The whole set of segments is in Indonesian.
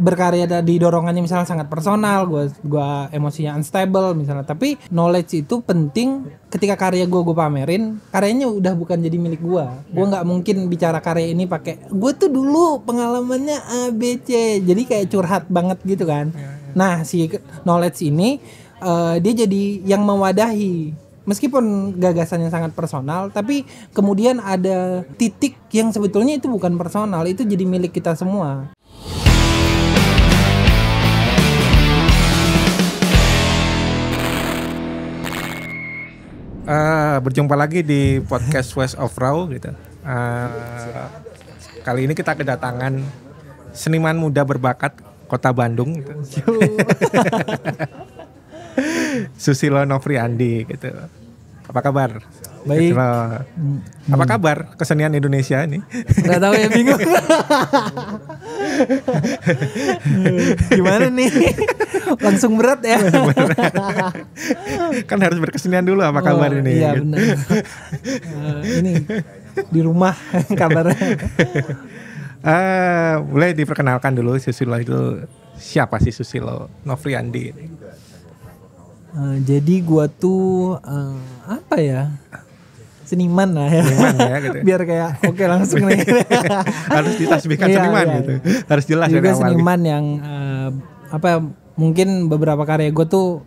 berkarya di dorongannya misalnya sangat personal, gua emosinya unstable misalnya. Tapi knowledge itu penting. Ketika karya gue pamerin, karyanya udah bukan jadi milik gue. Gue nggak mungkin bicara karya ini pakai gue tuh dulu pengalamannya A B C. Jadi kayak curhat banget gitu kan. Nah si knowledge ini dia jadi yang mewadahi. Meskipun gagasannya sangat personal, tapi kemudian ada titik yang sebetulnya itu bukan personal, itu jadi milik kita semua. Berjumpa lagi di podcast West of Raw gitu. Kali ini kita kedatangan seniman muda berbakat Kota Bandung gitu. Susilo Novriandi gitu. Apa kabar? Baik. Apa kabar kesenian Indonesia ini? Gak tahu ya, bingung. Gimana nih? Langsung berat ya. Kan harus berkesenian dulu. Apa kabar ini? Iya benar. Ini di rumah kabarnya. Boleh diperkenalkan dulu Susilo itu siapa sih Susilo Novriandi? Jadi gua tuh apa ya, seniman lah ya, gitu. Biar kayak oke langsung nih. Harus ditasbihkan seniman gitu. Harus jelas juga dari awal seniman gitu. Yang mungkin beberapa karya gue tuh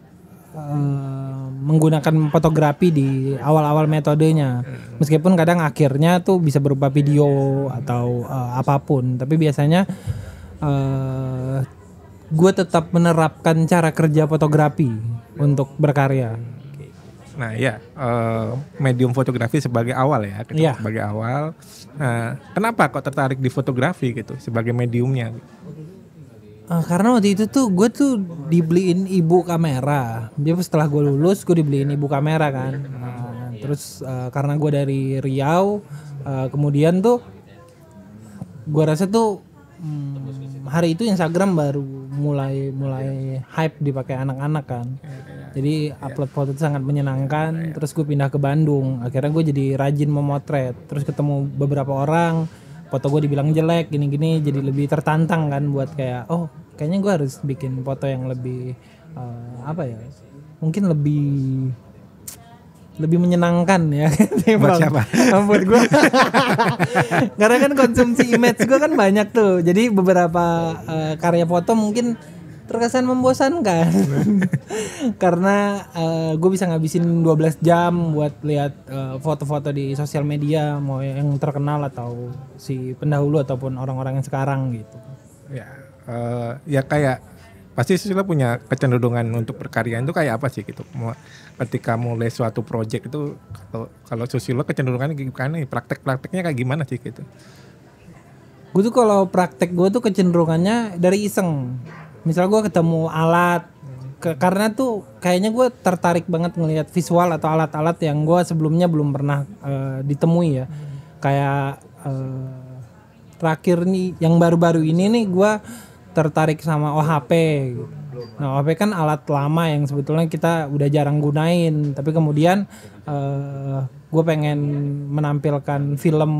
menggunakan fotografi di awal-awal metodenya. Meskipun kadang akhirnya tuh bisa berupa video atau apapun, tapi biasanya gue tetap menerapkan cara kerja fotografi untuk berkarya. Nah ya, medium fotografi sebagai awal ya, sebagai awal. Kenapa kok tertarik di fotografi gitu sebagai mediumnya? Karena waktu itu tuh gue tuh dibeliin ibu kamera. Dia setelah gue lulus gue dibeliin ibu kamera kan. Terus karena gue dari Riau, kemudian tuh gue rasa tuh hari itu Instagram baru mulai hype dipakai anak-anak kan. Jadi upload foto itu sangat menyenangkan. Terus gue pindah ke Bandung. Akhirnya gue jadi rajin memotret. Terus ketemu beberapa orang, foto gue dibilang jelek gini-gini. Jadi lebih tertantang kan buat kayak kayaknya gue harus bikin foto yang lebih mungkin lebih menyenangkan ya. Buat siapa? Buat gue. Karena kan konsumsi image gue kan banyak tuh. Jadi beberapa karya foto mungkin terkesan membosankan. Karena gue bisa ngabisin 12 jam buat lihat foto-foto di sosial media, mau yang terkenal atau si pendahulu ataupun orang-orang yang sekarang gitu. Ya kayak pasti Susilo punya kecenderungan untuk berkarya itu kayak apa sih gitu. Ketika mulai suatu project itu kalau Susilo kecenderungannya gimana nih? Praktek-prakteknya kayak gimana sih gitu? Gue tuh kalau praktek gue tuh kecenderungannya dari iseng. Misal gue ketemu alat, karena tuh kayaknya gue tertarik banget ngelihat visual atau alat-alat yang gue sebelumnya belum pernah ditemui ya. Kayak terakhir nih yang baru-baru ini nih gue tertarik sama OHP. Nah OHP kan alat lama yang sebetulnya kita udah jarang gunain. Tapi kemudian gue pengen menampilkan film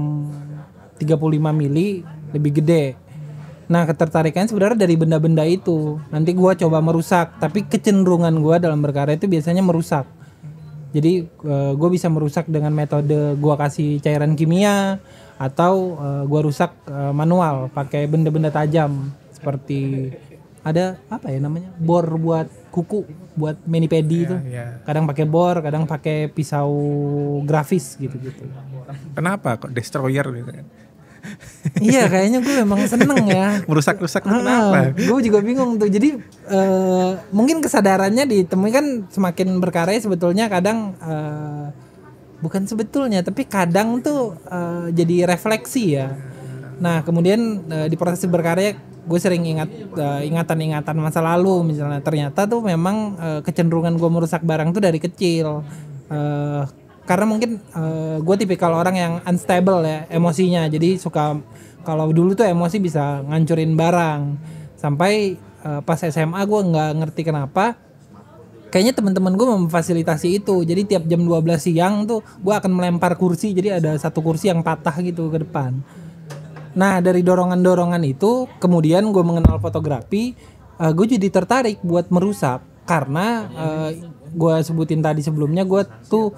35 mili lebih gede. Nah ketertarikannya sebenarnya dari benda-benda itu. Nanti gue coba merusak. Tapi kecenderungan gue dalam berkarya itu biasanya merusak. Jadi gue bisa merusak dengan metode gue kasih cairan kimia. Atau gue rusak manual pakai benda-benda tajam. Seperti ada bor buat kuku, buat mani-pedi itu. Kadang pakai bor, kadang pakai pisau grafis gitu-gitu. Kenapa kok destroyer gitu kan? Iya kayaknya gue memang seneng ya merusak-rusak kenapa? Gue juga bingung tuh. Jadi mungkin kesadarannya ditemui kan semakin berkarya sebetulnya kadang bukan sebetulnya tapi kadang tuh jadi refleksi ya. Nah kemudian di proses berkarya gue sering ingat ingatan-ingatan masa lalu misalnya. Ternyata tuh memang kecenderungan gue merusak barang tuh dari kecil. Karena mungkin gue tipikal orang yang unstable ya emosinya. Jadi suka kalau dulu tuh emosi bisa ngancurin barang. Sampai pas SMA gue nggak ngerti kenapa. Kayaknya teman-teman gue memfasilitasi itu. Jadi tiap jam 12 siang tuh gue akan melempar kursi. Jadi ada satu kursi yang patah gitu ke depan. Nah dari dorongan-dorongan itu kemudian gue mengenal fotografi, gue jadi tertarik buat merusak karena gue sebutin tadi sebelumnya gue tuh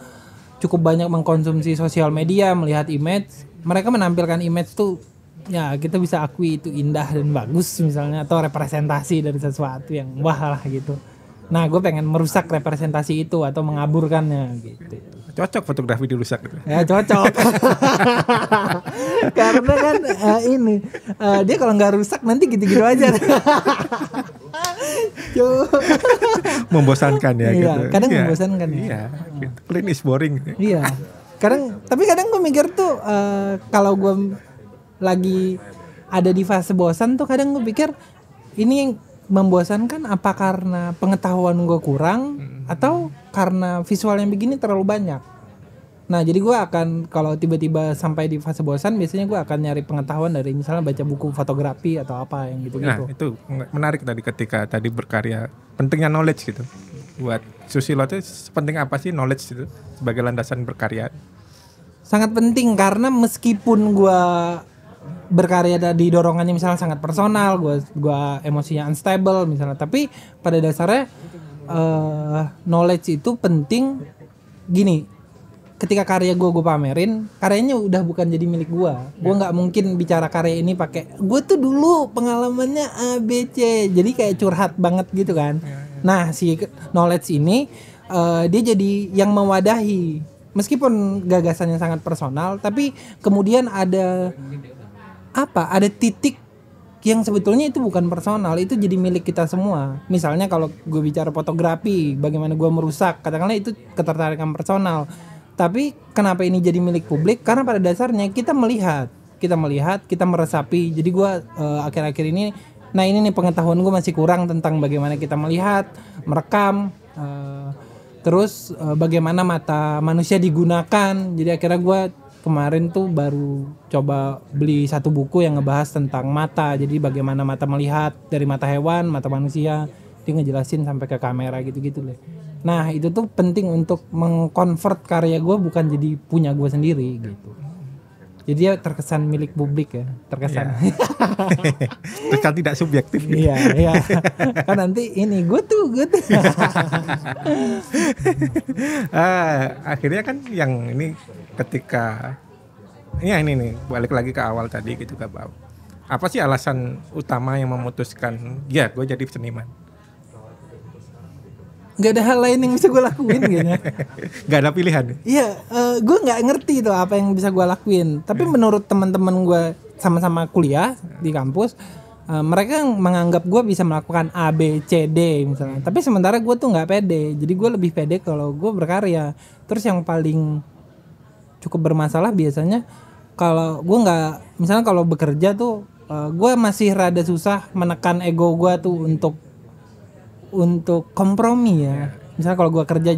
cukup banyak mengkonsumsi sosial media, melihat image, mereka menampilkan image tuh ya kita bisa akui itu indah dan bagus misalnya atau representasi dari sesuatu yang wah lah gitu. Nah gue pengen merusak representasi itu atau mengaburkannya gitu. Cocok fotografi dirusak gitu. Ya cocok. Karena kan dia kalau nggak rusak nanti gitu-gitu aja. Membosankan ya iya, gitu. Kadang membosankan ya. Iya, gitu. Plain is boring. Iya. Tapi kadang gue mikir tuh kalau gue lagi ada di fase bosan tuh kadang gue pikir ini yang membosankan apa karena pengetahuan gue kurang atau karena visual yang begini terlalu banyak. Nah jadi gue akan kalau tiba-tiba sampai di fase bosan biasanya gue akan nyari pengetahuan dari misalnya baca buku fotografi atau apa yang gitu-gitu. Nah itu menarik tadi ketika tadi berkarya pentingnya knowledge gitu. Buat Susilo itu penting apa sih knowledge itu sebagai landasan berkarya? Sangat penting karena meskipun gue berkarya di dorongannya misalnya sangat personal, gue emosinya unstable misalnya, tapi pada dasarnya knowledge itu penting. Gini, ketika karya gue pamerin, karyanya udah bukan jadi milik gue nggak mungkin bicara karya ini pakai gue tuh dulu pengalamannya ABC, jadi kayak curhat banget gitu kan. Nah si knowledge ini dia jadi yang mewadahi, meskipun gagasannya sangat personal, tapi kemudian ada titik yang sebetulnya itu bukan personal, itu jadi milik kita semua. Misalnya kalau gue bicara fotografi, bagaimana gue merusak, katakanlah itu ketertarikan personal. Tapi kenapa ini jadi milik publik? Karena pada dasarnya kita melihat, kita meresapi. Jadi gue akhir-akhir ini, nah ini nih pengetahuan gue masih kurang tentang bagaimana kita melihat, merekam, terus bagaimana mata manusia digunakan. Jadi akhirnya gue kemarin tuh baru coba beli satu buku yang ngebahas tentang mata. Jadi bagaimana mata melihat dari mata hewan, mata manusia. Dia ngejelasin sampai ke kamera gitu-gitu deh. Nah itu tuh penting untuk mengkonvert karya gue bukan jadi punya gue sendiri gitu. Jadi dia terkesan milik publik ya, terkesan. Terkesan tidak subjektif. Gitu. Iya. Kan nanti ini gue tuh. Akhirnya kan yang ini ketika ya ini nih balik lagi ke awal tadi gitu kan, apa sih alasan utama yang memutuskan ya gue jadi seniman? Gak ada hal lain yang bisa gue lakuin kayaknya. Gak ada pilihan. Iya, gue nggak ngerti tuh apa yang bisa gue lakuin. Tapi menurut teman-teman gue sama-sama kuliah di kampus, mereka menganggap gue bisa melakukan A, B, C, D misalnya. Tapi sementara gue tuh nggak pede. Jadi gue lebih pede kalau gue berkarya. Terus yang paling cukup bermasalah biasanya kalau gue nggak, misalnya kalau bekerja tuh, gue masih rada susah menekan ego gue tuh untuk kompromi ya. Misalnya kalau gue kerja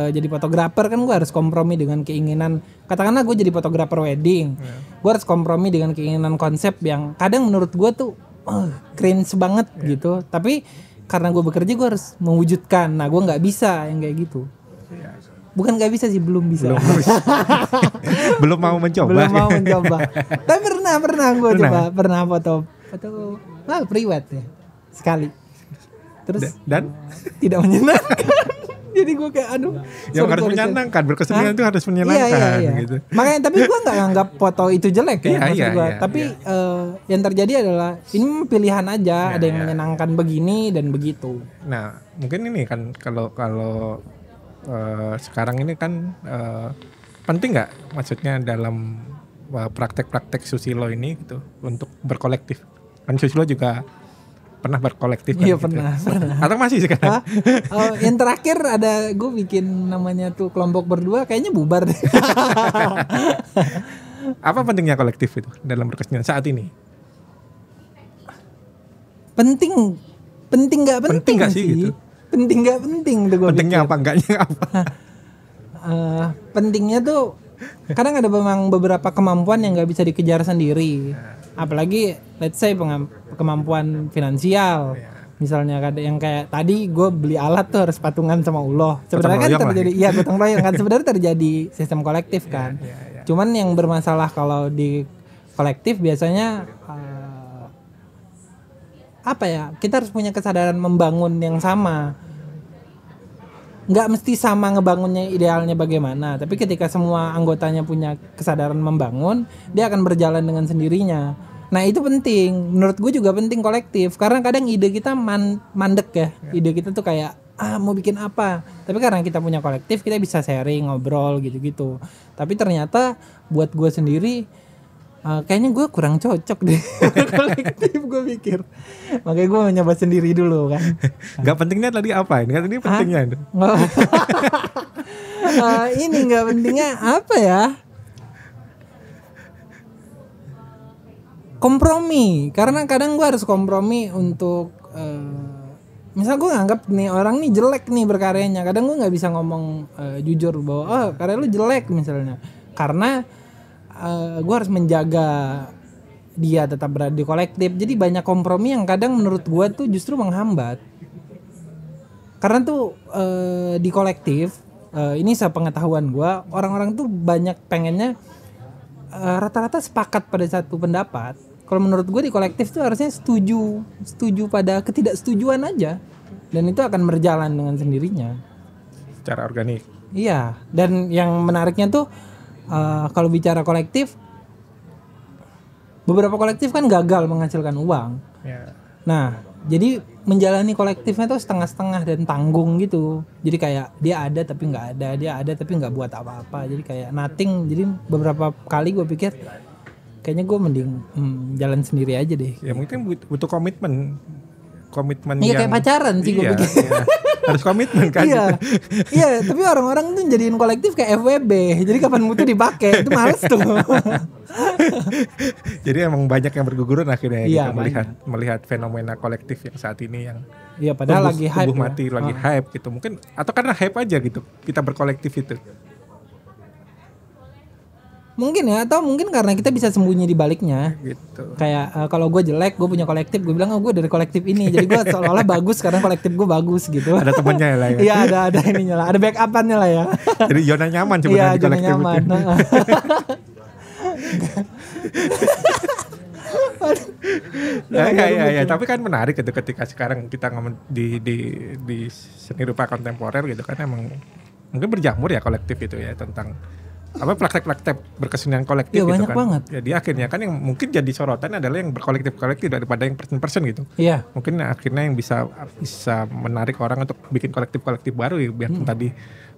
jadi fotografer kan gue harus kompromi dengan keinginan, katakanlah gue jadi fotografer wedding, gue harus kompromi dengan keinginan konsep yang kadang menurut gue tuh cringe banget gitu. Tapi karena gue bekerja gue harus mewujudkan. Nah gue nggak bisa yang kayak gitu. Bukan nggak bisa sih, belum bisa. Belum mau mencoba. Tapi pernah foto priwet ya sekali. Terus dan tidak menyenangkan. Jadi gue kayak yang harus menyenangkan, berkesenian itu harus menyenangkan. Iya. Gitu. Makanya tapi gue nggak nganggap foto itu jelek ya. Tapi yang terjadi adalah ini pilihan aja. Ada yang menyenangkan begini dan begitu. Nah mungkin ini kan kalau sekarang ini kan penting nggak maksudnya dalam praktek-praktek Susilo ini gitu untuk berkolektif. Kan Susilo juga pernah berkolektif kan? Iya gitu. pernah. Atau masih sekarang? Yang terakhir ada gue bikin namanya tuh kelompok berdua, kayaknya bubar deh. Apa pentingnya kolektif itu dalam berkesenian saat ini? Penting nggak penting gak sih gitu? Penting nggak penting tuh gue. Pentingnya apa enggaknya apa? Pentingnya tuh kadang ada memang beberapa kemampuan yang nggak bisa dikejar sendiri. Apalagi let's say kemampuan finansial. Misalnya yang kayak tadi gue beli alat tuh harus patungan sama Allah. Sebenarnya kan terjadi gotong royong kan sebenarnya terjadi sistem kolektif kan. Cuman yang bermasalah kalau di kolektif biasanya apa ya, kita harus punya kesadaran membangun yang sama. Nggak mesti sama ngebangunnya idealnya bagaimana, tapi ketika semua anggotanya punya kesadaran membangun, dia akan berjalan dengan sendirinya. Nah itu penting, menurut gue juga penting kolektif, karena kadang ide kita mandek ya, ide kita tuh kayak mau bikin apa, tapi karena kita punya kolektif kita bisa sharing, ngobrol gitu-gitu. Tapi ternyata buat gue sendiri kayaknya gue kurang cocok deh kolektif, gue pikir, makanya gue nyoba sendiri dulu kan. Gak pentingnya tadi apa? Ini kan ini pentingnya. Ini nggak pentingnya apa ya? Kompromi, karena kadang gue harus kompromi untuk misal gue nganggap nih orang nih jelek nih berkaryanya, kadang gue nggak bisa ngomong jujur bahwa karya lu jelek misalnya, karena gue harus menjaga dia tetap berada di kolektif. Jadi banyak kompromi yang kadang menurut gue tuh justru menghambat, karena tuh di kolektif ini sepengetahuan gue, orang-orang tuh banyak pengennya rata-rata sepakat pada satu pendapat. Kalau menurut gue di kolektif tuh harusnya setuju pada ketidaksetujuan aja, dan itu akan berjalan dengan sendirinya Secara organik. Iya, dan yang menariknya tuh kalau bicara kolektif, beberapa kolektif kan gagal menghasilkan uang. Ya. Nah, jadi menjalani kolektifnya tuh setengah-setengah dan tanggung gitu. Jadi kayak dia ada tapi nggak ada, dia ada tapi nggak buat apa-apa. Jadi kayak nothing. Jadi beberapa kali gue pikir kayaknya gue mending jalan sendiri aja deh. Ya mungkin butuh komitmen Iya, yang kayak pacaran sih gue pikir. Iya. Harus komitmen kan. Iya, tapi orang-orang tuh jadiin kolektif kayak FWB. Jadi kapan butuh dipakai, itu males tuh. Jadi emang banyak yang berguguran akhirnya Iya, gitu, melihat fenomena kolektif yang saat ini yang padahal lagi hype. Mati lagi hype gitu. Mungkin atau karena hype aja gitu kita berkolektif itu. Mungkin ya, atau mungkin karena kita bisa sembunyi di baliknya. Gitu. Kayak kalau gue jelek, gue punya kolektif, gue bilang gue dari kolektif ini. Jadi gue seolah-olah bagus karena kolektif gue bagus gitu. Ada temennya lah ya. Iya, ada ininya lah, ada backupannya lah ya. Jadi zona nyaman sebenarnya di kolektif nyaman. itu. Ya, tapi kan menarik gitu ketika sekarang kita ngomong di seni rupa kontemporer gitu kan, emang mungkin berjamur ya kolektif itu ya, tentang praktek-praktek berkesenian kolektif gitu banyak kan. Banget. Jadi akhirnya kan yang mungkin jadi sorotan adalah yang berkolektif-kolektif daripada yang person-person gitu. Iya. Mungkin akhirnya yang bisa menarik orang untuk bikin kolektif-kolektif baru ya, biar tadi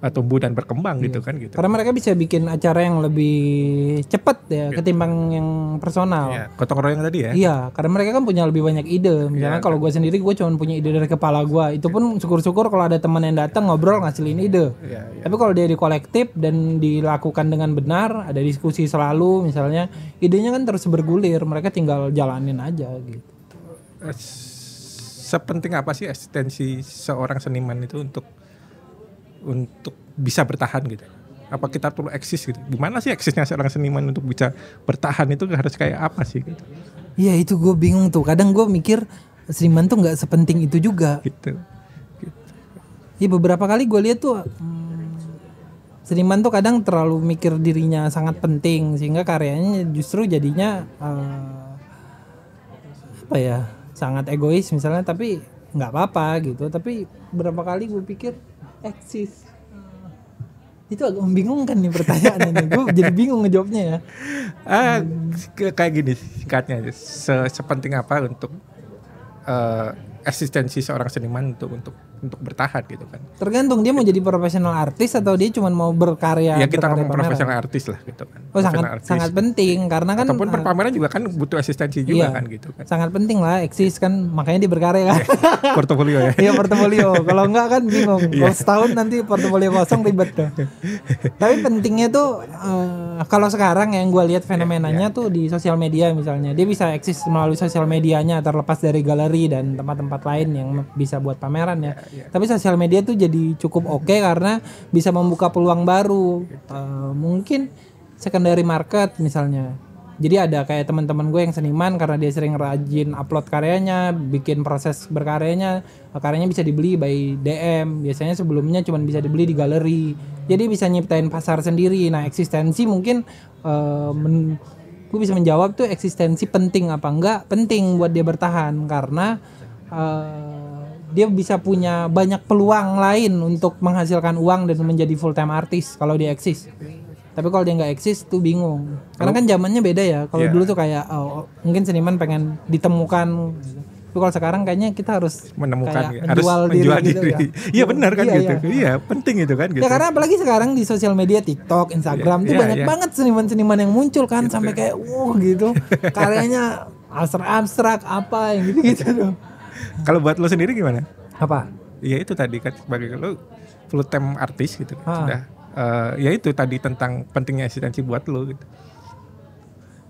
tumbuh dan berkembang gitu kan gitu. Karena mereka bisa bikin acara yang lebih cepat ya ketimbang yang personal. Iya, gotong royong tadi ya. Iya, karena mereka kan punya lebih banyak ide. Misalnya kalau gue sendiri, gue cuma punya ide dari kepala gue. Itu pun syukur-syukur kalau ada teman yang datang ngobrol ngasilin ide. Iya. Tapi kalau dia di kolektif dan dilakukan dengan benar, ada diskusi selalu misalnya, idenya kan terus bergulir. Mereka tinggal jalanin aja gitu. Sepenting apa sih eksistensi seorang seniman itu untuk bisa bertahan gitu? Apa kita perlu eksis gitu? Gimana sih eksisnya seorang seniman untuk bisa bertahan itu harus kayak apa sih gitu? Iya, itu gue bingung tuh. Kadang gue mikir seniman tuh nggak sepenting itu juga. Gitu. Iya, beberapa kali gue lihat tuh seniman tuh kadang terlalu mikir dirinya sangat penting sehingga karyanya justru jadinya sangat egois misalnya, tapi nggak apa-apa gitu. Tapi beberapa kali gue pikir eksis. Itu agak membingungkan nih pertanyaannya nih. Gue jadi bingung ngejawabnya ya. Kayak gini singkatnya, sepenting apa untuk eksistensi seorang seniman untuk bertahan gitu kan? Tergantung dia mau jadi profesional artis atau dia cuma mau berkarya. Ya kita ngomong pameran. profesional artis lah gitu kan. Oh, sangat penting karena kan. Ataupun perpameran juga kan butuh eksistensi juga kan gitu kan. Sangat penting lah, eksis kan, makanya dia berkarya kan. Portofolio ya. Iya, portofolio. Kalau enggak kan bingung. Kalau setahun nanti portofolio kosong ribet tuh. Tapi pentingnya tuh kalau sekarang yang gue lihat fenomenanya tuh di sosial media misalnya, dia bisa eksis melalui sosial medianya terlepas dari galeri dan tempat-tempat lain yang bisa buat pameran ya. Tapi sosial media tuh jadi cukup oke karena bisa membuka peluang baru. Mungkin secondary market misalnya. Jadi ada kayak teman-teman gue yang seniman, karena dia sering rajin upload karyanya, bikin proses berkaryanya, karyanya bisa dibeli by DM. Biasanya sebelumnya cuma bisa dibeli di galeri. Jadi bisa nyiptain pasar sendiri. Nah, eksistensi mungkin gue bisa menjawab tuh eksistensi penting apa enggak. Penting buat dia bertahan karena dia bisa punya banyak peluang lain untuk menghasilkan uang dan menjadi full time artis kalau dia eksis. Tapi kalau dia nggak eksis tuh bingung. Karena kan zamannya beda ya. Kalau dulu tuh kayak mungkin seniman pengen ditemukan. Tapi kalau sekarang kayaknya kita harus menemukan, harus menjual diri. Gitu, ya. Iya benar kan gitu. Iya penting itu kan gitu. Ya karena apalagi sekarang di sosial media TikTok, Instagram tuh banyak banget seniman-seniman yang muncul kan gitu. Sampai kayak gitu. Karyanya abstrak apa yang gitu tuh. Kalau buat lo sendiri gimana? Apa? Ya itu tadi kan sebagai lo full time artis gitu kan. Sudah ya itu tadi tentang pentingnya eksistensi buat lo gitu.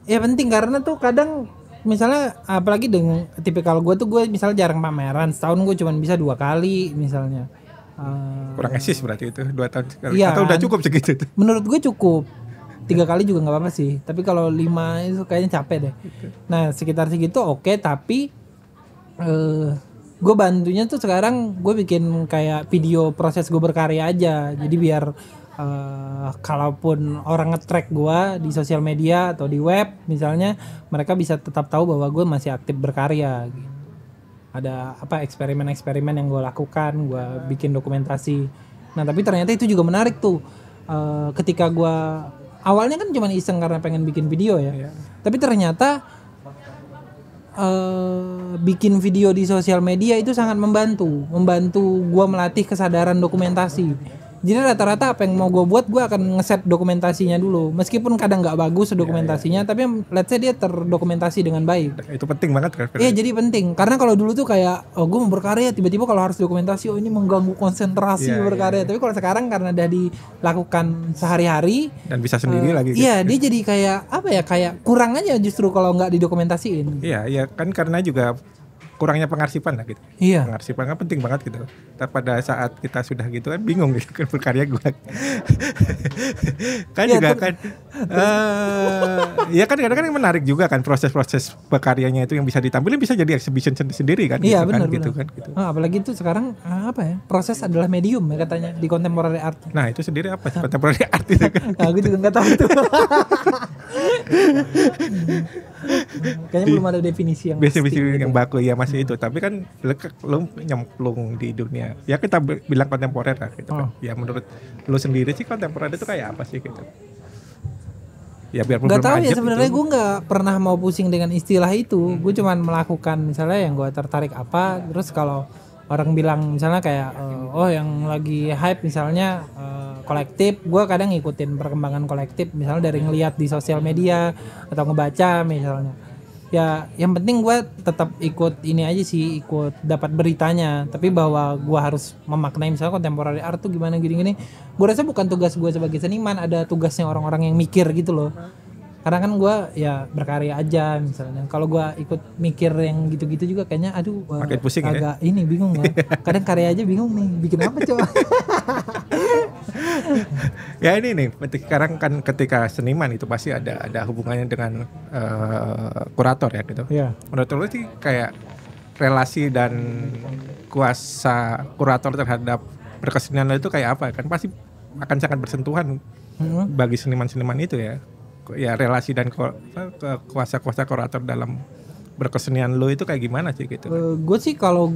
Ya penting karena tuh kadang misalnya apalagi dengan tipikal gue tuh gue misalnya jarang pameran, setahun gue cuma bisa 2 kali misalnya. Kurang eksis berarti itu 2 tahun sekali. Iya, atau udah cukup segitu tuh? Menurut gue cukup. 3 kali juga nggak apa-apa sih. Tapi kalau 5 itu kayaknya capek deh. Nah sekitar segitu oke, tapi gue bantunya tuh sekarang gue bikin kayak video proses gue berkarya aja. Jadi biar kalaupun orang nge-track gue di sosial media atau di web misalnya, mereka bisa tetap tahu bahwa gue masih aktif berkarya gitu. Ada apa eksperimen-eksperimen yang gue lakukan, gue bikin dokumentasi. Nah tapi ternyata itu juga menarik tuh. Ketika gue awalnya kan cuma iseng karena pengen bikin video ya. Tapi ternyata bikin video di sosial media itu sangat membantu gue melatih kesadaran dokumentasi. Jadi rata-rata apa yang mau gue buat, gue akan ngeset dokumentasinya dulu. Meskipun kadang nggak bagus dokumentasinya, tapi let's say dia terdokumentasi dengan baik. Itu penting banget kan? Iya jadi penting. Karena kalau dulu tuh kayak, gue mau berkarya, tiba-tiba kalau harus dokumentasi, ini mengganggu konsentrasi berkarya. Tapi kalau sekarang karena udah dilakukan sehari-hari dan bisa sendiri lagi. Iya, dia jadi kayak apa ya? Kayak kurang aja justru kalau nggak didokumentasiin. Iya kan karena juga kurangnya pengarsipan lah gitu. Iya. Pengarsipan kan penting banget gitu. Pada saat kita sudah gitu kan bingung gitu kan berkarya gue. Kan ya, juga kan. Ya kan kadang-kadang menarik juga kan proses-proses berkaryanya itu yang bisa ditampilin bisa jadi exhibition sendiri kan. Iya gitu, benar. Kan, gitu kan. Gitu. Apalagi itu sekarang apa ya? Proses adalah medium ya katanya di contemporary art. Nah itu sendiri apa sih contemporary art itu kan? Nah, gue juga nggak tahu tuh. Kayaknya belum ada definisi yang yang baku ya masih itu, tapi kan lo nyemplung di dunia ya kita bilang kontemporer lah gitu kan. Ya menurut lo sendiri sih kontemporer itu kayak apa sih gitu? Ya biar nggak tahu ya sebenarnya gue nggak pernah mau pusing dengan istilah itu. Gue cuman melakukan misalnya yang gue tertarik apa, terus kalau orang bilang misalnya kayak yang lagi hype misalnya kolektif, gue kadang ngikutin perkembangan kolektif misalnya dari ngelihat di sosial media atau ngebaca misalnya. Ya yang penting gue tetap ikut ini aja sih, ikut dapat beritanya, tapi bahwa gue harus memaknai misalnya contemporary art tuh gimana gini-gini, gue rasa bukan tugas gue sebagai seniman, ada tugasnya orang-orang yang mikir gitu loh. Karena kan gue ya berkarya aja misalnya. Kalau gue ikut mikir yang gitu-gitu juga kayaknya makin pusing agak ini bingung ya. Kadang karya aja bingung nih, bikin apa coba. Ya ini nih, sekarang kan ketika seniman itu pasti ada hubungannya dengan kurator ya gitu. Yeah. Menurut lo sih kayak relasi dan kuasa kurator terhadap berkesenian itu kayak apa? Kan pasti akan sangat bersentuhan bagi seniman-seniman itu ya. Ya relasi dan kuasa-kuasa kurator dalam berkesenian lo itu kayak gimana sih gitu? Gue sih kalau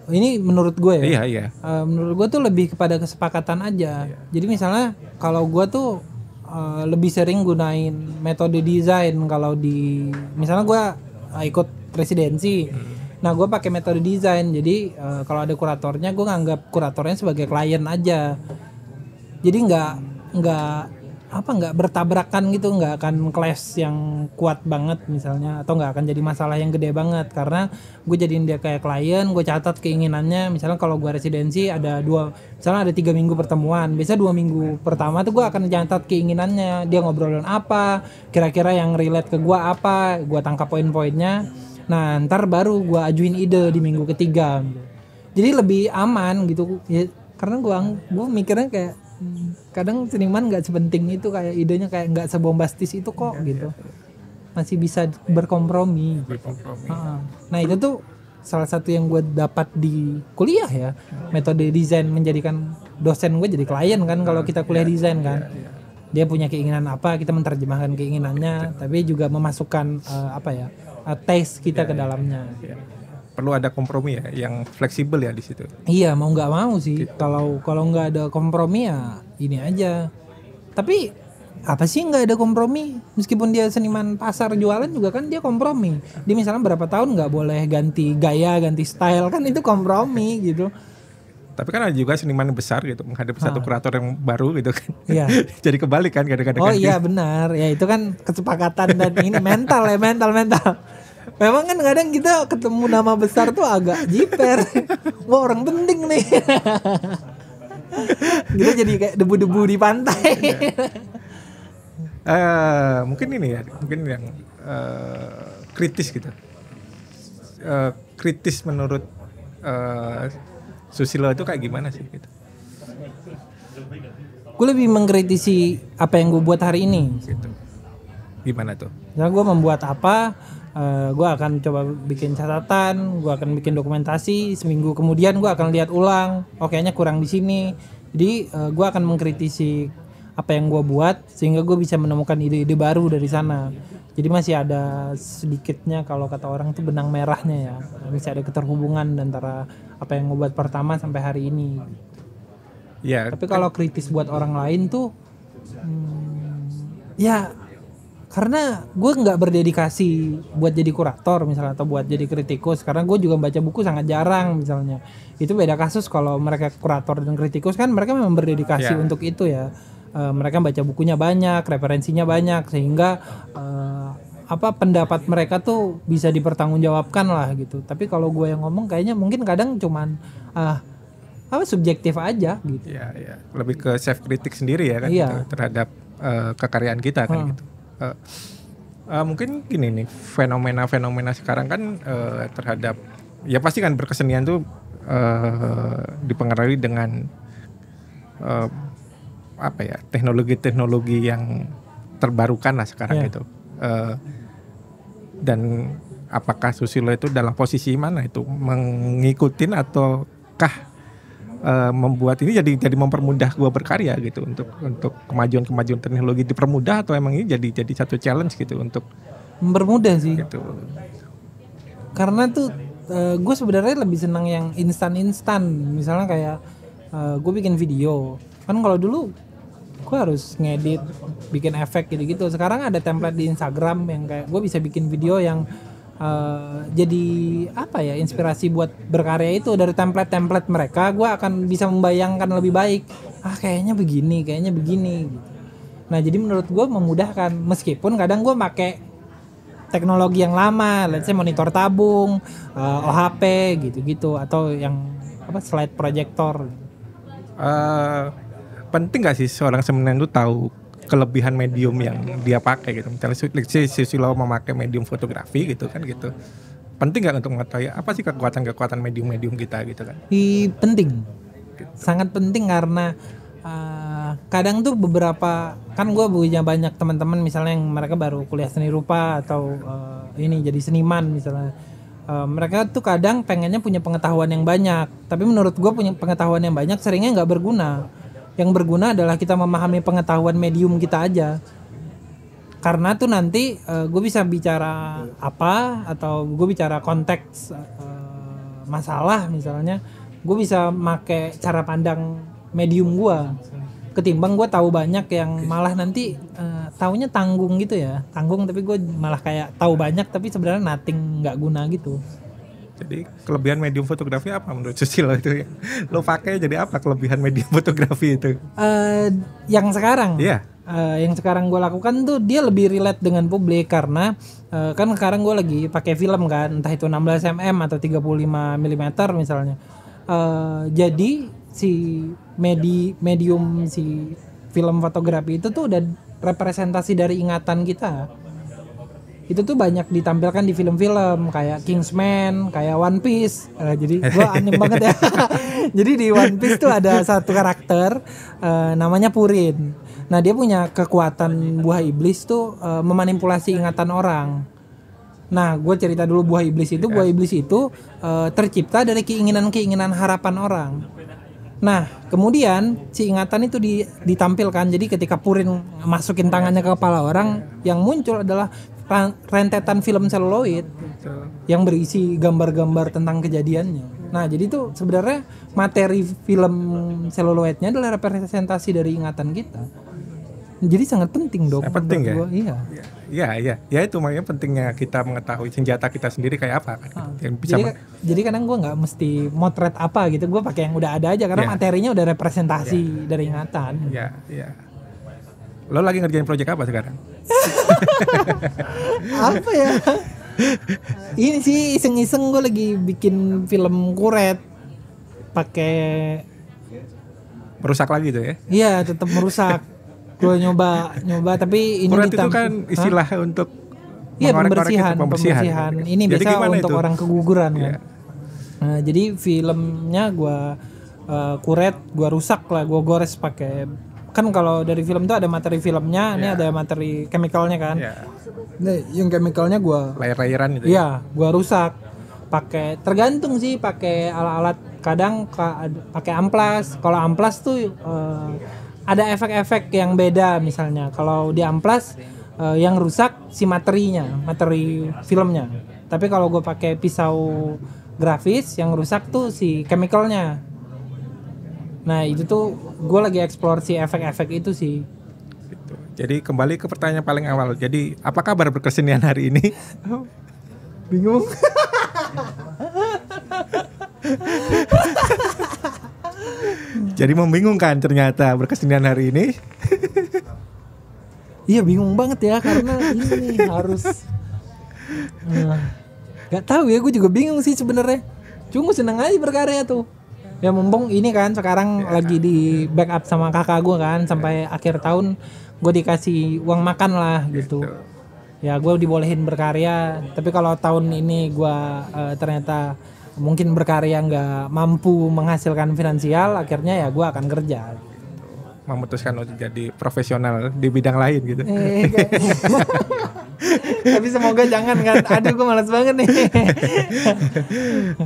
ini menurut gue ya. Iya. Menurut gue tuh lebih kepada kesepakatan aja. Jadi misalnya kalau gue tuh lebih sering gunain metode desain kalau di misalnya gue ikut presidensi. Nah gue pakai metode desain. Jadi kalau ada kuratornya gue nganggap kuratornya sebagai klien aja. Jadi nggak bertabrakan gitu, nggak akan clash yang kuat banget misalnya, atau nggak akan jadi masalah yang gede banget karena gue jadiin dia kayak klien, gue catat keinginannya. Misalnya kalau gue residensi misalnya ada 3 minggu pertemuan, biasa 2 minggu pertama tuh gue akan catat keinginannya, dia ngobrolin apa, kira-kira yang relate ke gue apa, gue tangkap poin-poinnya. Nah ntar baru gue ajuin ide di minggu ketiga. Jadi lebih aman gitu ya, karena gue mikirnya kayak kadang seniman nggak sepenting itu, kayak idenya kayak nggak sebombastis itu kok gitu, masih bisa berkompromi. Nah itu tuh salah satu yang gue dapat di kuliah ya, metode desain menjadikan dosen gue jadi klien kan kalau kita kuliah desain kan. Dia punya keinginan apa, kita menerjemahkan keinginannya, tapi juga memasukkan taste kita ke dalamnya. Perlu ada kompromi ya, yang fleksibel ya di situ. Iya, mau nggak mau sih. Kalau nggak ada kompromi ya ini aja. Tapi apa sih nggak ada kompromi? Meskipun dia seniman pasar jualan juga kan dia kompromi. Dia misalnya berapa tahun nggak boleh ganti gaya, ganti style, kan itu kompromi gitu. Tapi kan ada juga seniman besar gitu menghadapi satu kurator yang baru gitu kan. Iya. Jadi kebalik kan kadang-kadang. Oh iya benar. Ya itu kan kesepakatan dan ini mental ya, mental. Memang kan kadang kita ketemu nama besar tuh agak jiper. Wah, orang penting nih. Kita jadi kayak debu-debu di pantai. Mungkin ini ya, mungkin yang kritis gitu. Kritis menurut Susilo itu kayak gimana sih gitu? Gue lebih mengkritisi apa yang gue buat hari ini. Gitu. Gimana tuh? Ya gue membuat apa, gue akan coba bikin catatan, gue akan bikin dokumentasi, seminggu kemudian gue akan lihat ulang, oh kayaknya kurang di sini. Jadi gue akan mengkritisi apa yang gue buat sehingga gue bisa menemukan ide-ide baru dari sana. Jadi masih ada sedikitnya kalau kata orang tuh benang merahnya ya, masih ada keterhubungan antara apa yang gue buat pertama sampai hari ini. Ya. Tapi kalau kritis buat orang lain tuh, ya karena gue nggak berdedikasi buat jadi kurator misalnya atau buat jadi kritikus, karena gue juga baca buku sangat jarang misalnya. Itu beda kasus kalau mereka kurator dan kritikus kan mereka memang berdedikasi untuk itu ya. Mereka baca bukunya banyak, referensinya banyak sehingga pendapat mereka tuh bisa dipertanggungjawabkan lah gitu. Tapi kalau gue yang ngomong kayaknya mungkin kadang cuman subjektif aja gitu. Ya. Lebih ke self kritik sendiri ya kan gitu, terhadap kekaryaan kita kan gitu. Mungkin gini nih, fenomena sekarang kan terhadap ya pasti kan berkesenian tuh dipengaruhi dengan teknologi yang terbarukan lah sekarang gitu. Dan apakah Susilo itu dalam posisi mana itu mengikutin ataukah membuat ini jadi mempermudah gua berkarya gitu untuk kemajuan teknologi dipermudah atau emang ini jadi satu challenge gitu untuk mempermudah sih gitu. Karena tuh gue sebenarnya lebih senang yang instan misalnya kayak gue bikin video kan, kalau dulu gue harus ngedit bikin efek gitu. Sekarang ada template di Instagram yang kayak gue bisa bikin video yang jadi inspirasi buat berkarya. Itu dari template mereka gue akan bisa membayangkan lebih baik, kayaknya begini gitu. Nah jadi menurut gue memudahkan, meskipun kadang gue pakai teknologi yang lama, let's say monitor tabung, OHP gitu atau yang slide projector. Penting gak sih seorang seniman itu tahu kelebihan medium yang dia pakai gitu? Misalnya Susilo memakai medium fotografi gitu kan gitu. Penting gak untuk mengetahui apa sih kekuatan medium kita gitu kan? Penting, sangat penting karena kadang tuh beberapa kan gue punya banyak teman-teman misalnya yang mereka baru kuliah seni rupa atau ini jadi seniman misalnya. Mereka tuh kadang pengennya punya pengetahuan yang banyak, tapi menurut gue punya pengetahuan yang banyak seringnya nggak berguna. Yang berguna adalah kita memahami pengetahuan medium kita aja. Karena tuh nanti gue bisa bicara apa atau gue bicara konteks masalah misalnya, gue bisa make cara pandang medium gue. Ketimbang gue tahu banyak yang malah nanti taunya tanggung gitu ya, tanggung tapi gue malah kayak tahu banyak tapi sebenarnya nothing, nggak guna gitu. Jadi kelebihan medium fotografi apa menurut Susilo itu? Lo pakai jadi apa kelebihan medium fotografi itu? Yang sekarang, yang sekarang gue lakukan tuh dia lebih relate dengan publik karena kan sekarang gue lagi pakai film kan, entah itu 16 mm atau 35 mm misalnya. Jadi si medium si film fotografi itu tuh udah representasi dari ingatan kita. Itu tuh banyak ditampilkan di film-film kayak Kingsman, kayak One Piece. Jadi gue aneh banget ya. Jadi di One Piece tuh ada satu karakter namanya Purin. Nah dia punya kekuatan buah iblis tuh memanipulasi ingatan orang. Nah gue cerita dulu buah iblis itu. Buah iblis itu tercipta dari keinginan harapan orang. Nah, kemudian si ingatan itu ditampilkan. Jadi ketika Purin masukin tangannya ke kepala orang, yang muncul adalah rentetan film seluloid yang berisi gambar-gambar tentang kejadiannya. Nah, jadi itu sebenarnya materi film seluloidnya adalah representasi dari ingatan kita. Jadi sangat penting dong. Penting ya? Gua, iya. Iya. Ya itu makanya pentingnya kita mengetahui senjata kita sendiri kayak apa kan. Yang bisa jadi kadang gue nggak mesti motret apa gitu, gue pakai yang udah ada aja karena materinya udah representasi dari ingatan. Iya. Lo lagi ngerjain proyek apa sekarang? Apa ya? Ini sih iseng-iseng gue lagi bikin film kuret pakai merusak lagi tuh ya? Iya, tetap merusak. Gue nyoba tapi ini kuret itu kan istilah untuk pembersihan. Ini jadi biasa untuk itu? orang keguguran kan. Nah, jadi filmnya gue kuret, gue rusak lah, gue gores pakai. Kan kalau dari film tuh ada materi filmnya, ini ada materi chemicalnya kan. Nah, yang chemicalnya gue layer-layeran gitu. Iya, gue rusak. Pakai tergantung sih, pakai alat-alat. Kadang pakai amplas. Kalau amplas tuh ada efek-efek yang beda, misalnya kalau di amplas yang rusak si materi filmnya. Tapi kalau gue pakai pisau grafis, yang rusak tuh si chemicalnya. Nah itu tuh gue lagi eksplor si efek-efek itu sih. Gitu. Jadi kembali ke pertanyaan paling awal. Jadi apa kabar berkesenian hari ini? Bingung. Jadi membingungkan ternyata berkesenian hari ini. Iya bingung banget ya, karena ini harus gak tahu ya, gue juga bingung sih sebenarnya. Cuma gue seneng aja berkarya tuh. Ya mumpung ini kan sekarang lagi di backup sama kakak gue kan, sampai akhir tahun gue dikasih uang makan lah gitu. Ya gue dibolehin berkarya. Tapi kalau tahun ini gue ternyata mungkin berkarya nggak mampu menghasilkan finansial, akhirnya ya gue akan kerja. Memutuskan untuk jadi profesional di bidang lain gitu. Tapi semoga jangan kan. Aduh gue malas banget nih.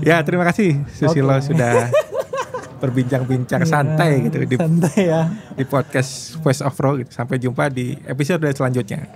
Ya terima kasih Susilo sudah berbincang-bincang santai gitu santai ya di podcast Voice of Pro gitu. Sampai jumpa di episode selanjutnya.